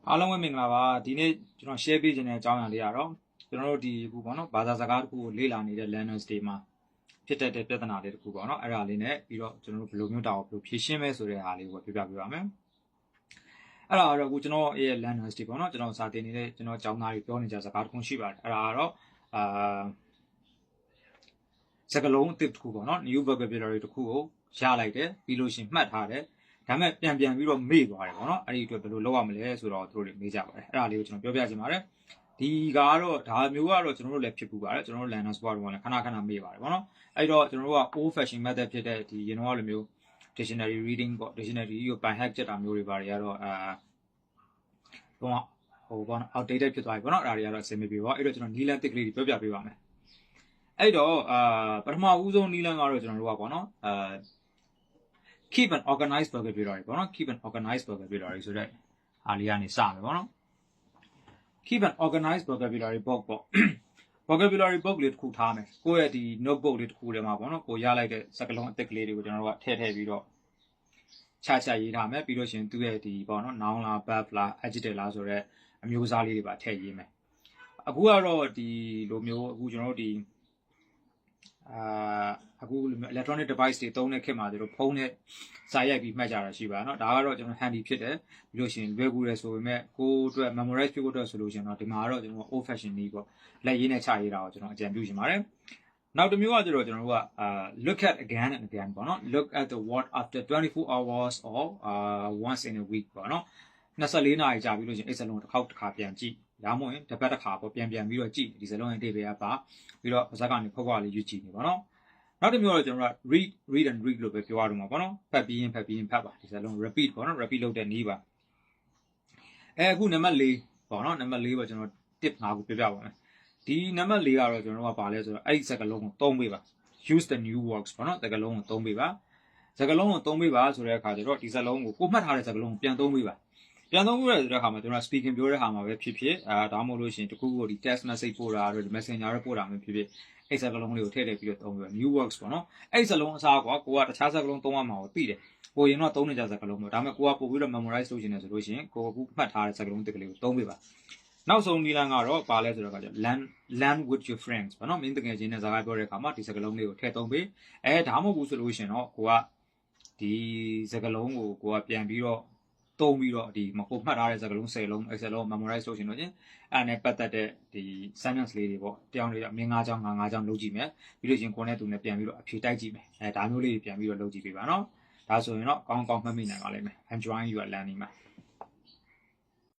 အားလုံးပဲမင်္ဂလာပါဒီနေ့ကျွန်တော် share ပေးခြင်းတဲ့အကြောင်းအရာလေးကတော့ကျွန်တော်တို့ဒီခုပေါ့နော်ဘာသာစကားတစ်ခုကိုလေ့လာနေတဲ့ learners တွေမှာဖြစ်တဲ့ပြဿနာတွေတစ်ခုပေါ့နော်အဲ့ဒါလေးနဲ့ပြီးတော့ကျွန်တော်တို့ဘယ်လိုမျိုးတောင်ဘယ်လိုဖြေရှင်းမဲဆိုတဲ့ဟာလေးကိုပြောပြပေးပါမယ်အဲ့ဒါကတော့အခုကျွန်တော်ရဲ့ learners တွေပေါ့နော်ကျွန်တော်စာသင်နေတဲ့ကျွန်တော်ကျောင်းသားတွေပြောနေကြစကားတစ်ခုရှိပါတယ်အဲ့ဒါကတော့စကားလုံးအသစ်တစ်ခုပေါ့နော် new vocabulary တစ်ခုကိုရလိုက်တယ်ပြီးလို့ရှိရင်မှတ်ထားတယ်ဒါမဲ့ပြန်ပြီးတော့မေ့သွားတယ်ပေါ့နော်အဲ့ဒီအတွက်ဘယ်လိုလုပ်ရမလဲဆိုတော့သူတို့တွေမေးကြပါတယ်အဲ့ဒါလေးကိုကျွန်တော်ပြောပြချင်ပါတယ်ဒီကတော့ဒါမျိုးကတော့ကျွန်တော်တို့လည်းဖြစ်ပူပါတယ်ကျွန်တော်တို့ learner support တွေလည်းခဏမေ့ပါတယ်ပေါ့နော်အဲ့တော့ကျွန်တော်တို့က old fashion method ဖြစ်တဲ့ဒီရင်တော့လိုမျိုး dictionary reading ပေါ့ dictionary ကို by hack ချက်တာမျိုးတွေပါတယ်ကတော့ဟိုပေါ့နော် outdated ဖြစ်သွားပြီပေါ့နော်အဲ့ဒါတွေကတော့အဆင်မပြေပါဘူးအဲ့တော့ကျွန်တော်နီလန်တစ်ကလေးတွေပြောပြပေးပါမယ်အဲ့တော့ပထမဦးဆုံးနီလန်ကတော့ကျွန်တော်တို့ကပေါ့နော်keep an organized vocabulary ပေါ့နော် keep an organized vocabulary ဆိုတဲ့အားလေးကနေစမယ်ပေါ့နော် keep an organized vocabulary book ပေါ့ vocabulary book လေးတစ်ခုထားမယ်ကိုယ့်ရဲ့ဒီ notebook လေးတစ်ခုထဲမှာပေါ့နော်ကိုရလိုက်တဲ့စကားလုံးအသစ်ကလေးတွေကိုကျွန်တော်တို့ကထည့်ပြီးတော့ချရေးထားမယ်ပြီးလို့ရှိရင်သူ့ရဲ့ဒီပေါ့နော် noun လား verb လား adjective လားဆိုတော့အမျိုးအစားလေးတွေပါထည့်ရေးမယ်အခုကတော့ဒီလိုမျိုးအခုကျွန်တော်တို့ဒီအခု electronic device တွေသုံးတဲ့ခေတ်မှာတို့ဖုန်းနဲ့စာရိုက်ပြီးမှတ်ကြတာရှိပါเนาะဒါကတော့ကျွန်တော် handy ဖြစ်တယ်ပြီးလို့ရှိရင်လွယ်ကူတယ်ဆိုပေမဲ့ကိုယ်အတွက် memorize ဖြစ်ဖို့အတွက်ဆိုလို့ရှိရင်တော့ဒီမှာတော့ကျွန်တော် old fashion နည်းပေါ့လက်ရေးနဲ့ချရေးတာကိုကျွန်တော်အကြံပြုချင်ပါတယ်နောက်တစ်မျိုးကကျတော့ကျွန်တော်တို့ကlook at again and again ပေါ့เนาะ look at the word after 24 hours or once in a week ပေါ့เนาะ24နာရီကြာပြီးလို့ရှိရင်အဲ့စလုံးတစ်ခါပြန်ကြည့်ဒါမှမဟုတ်တစ်ပတ်တစ်ခါပေါ့ပြန်ပြီးတော့ကြည့်ဒီစလုံးရဲ့အတိတ်ပဲကပါပြီးတော့ပါဇက်ကနေဖွက်လေးရွတ်ကြည့်နေပါတော့နောက်တစ်မျိုးတော့ကျွန်တော်က read and read လို့ပဲပြောရတော့မှာပေါ့နော်ဖတ်ပြီးရင်ဖတ်ပါဒီစလုံး repeat ပေါ့နော် repeat လုပ်တဲ့နည်းပါအခုနံပါတ်4ပေါ့နော်နံပါတ်4ပေါ့ကျွန်တော် tip 5ခုပြပြပါမယ်ဒီနံပါတ်4ကတော့ကျွန်တော်ကပါလဲဆိုတော့အဲ့ဒီစကားလုံးကိုသုံးပေးပါ use the new words ပေါ့နော်စကားလုံးကိုသုံးပေးပါစကားလုံးကိုသုံးပေးပါဆိုတဲ့အခါကျတော့ဒီစကားလုံးကိုမှတ်ထားတဲ့စကားလုံးကိုပြန်သုံးပေးပါပြန်သုံးပြီးရတဲ့အခါမှာကျွန်တော် speaking ပြောတဲ့ဟာမှာပဲဖြစ်ဒါမှမဟုတ်လို့ရှိရင်တခုခုဒီ text message ပို့တာတို့ messenger တွေပို့တာမျိုးဖြစ်အဲ့စကားလုံးလေးကိုထည့်ပြီးတော့သုံးပြီး new words ပေါ့နော်အဲ့စကားလုံးအစားကွာကိုကတခြားစကားလုံးသုံးရမှာကိုသိတယ်ကိုရင်တော့သုံးနေကြစကားလုံးပေါ့ဒါပေမဲ့ကိုကပို့ပြီးတော့ memorize လုပ်ချင်တယ်ဆိုလို့ရှိရင်ကိုအခုမှတ်ထားတဲ့စကားလုံးတစ်ကလေးကိုသုံးပေးပါနောက်ဆုံးနီလန်ကတော့ပါလဲဆိုတော့ကကျ learn with your friends ပေါ့နော်မင်းတကယ်ချင်းနဲ့စကားပြောတဲ့အခါမှာဒီစကားလုံးလေးကိုထည့်သုံးပေးဒါမှမဟုတ်ဘူးဆိုလို့ရှိရင်တော့ကိုကဒီစကားလုံးကိုကပြန်ပြီးတော့သုံးပြီးတော့ဒီမကိုမှတ်ထားတဲ့စကားလုံး10လုံးအဲ့10လုံး memorize လုပ်ချင်လို့ချင်းအဲ့နဲ့ပတ်သက်တဲ့ဒီ sentence လေးတွေပေါ့တောင်းလေးမင်း9ချောင်း9ချောင်းလုပ်ကြည့်မယ်ပြီးလို့ချင်းကိုနဲ့သူနဲ့ပြန်ပြီးတော့အဖြေတိုက်ကြည့်မယ်ဒါမျိုးလေးပြန်ပြီးတော့လုပ်ကြည့်ပေးပါနော်ဒါဆိုရင်တော့ကောင်းမှတ်မိနိုင်ပါလိမ့်မယ် enjoy your learning မှာ